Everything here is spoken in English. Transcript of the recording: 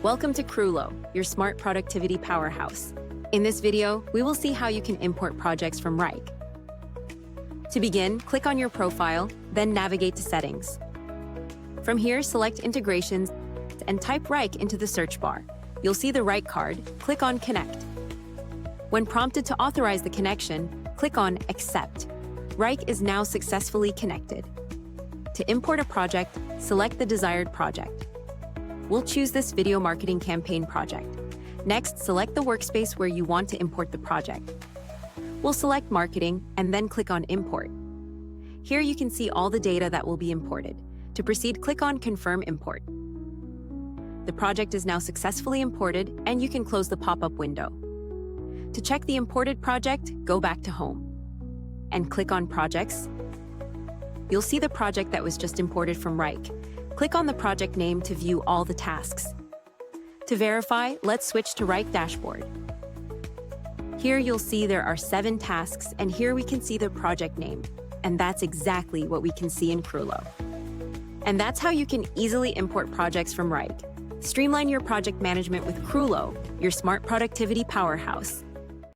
Welcome to Kroolo, your smart productivity powerhouse. In this video, we will see how you can import projects from Wrike. To begin, click on your profile, then navigate to Settings. From here, select Integrations and type Wrike into the search bar. You'll see the Wrike card. Click on Connect. When prompted to authorize the connection, click on Accept. Wrike is now successfully connected. To import a project, select the desired project. We'll choose this video marketing campaign project. Next, select the workspace where you want to import the project. We'll select Marketing and then click on Import. Here you can see all the data that will be imported. To proceed, click on Confirm Import. The project is now successfully imported, and you can close the pop-up window. To check the imported project, go back to Home and click on Projects. You'll see the project that was just imported from Wrike. Click on the project name to view all the tasks. To verify, let's switch to Wrike Dashboard. Here you'll see there are 7 tasks, and here we can see the project name. And that's exactly what we can see in Kroolo. And that's how you can easily import projects from Wrike. Streamline your project management with Kroolo, your smart productivity powerhouse.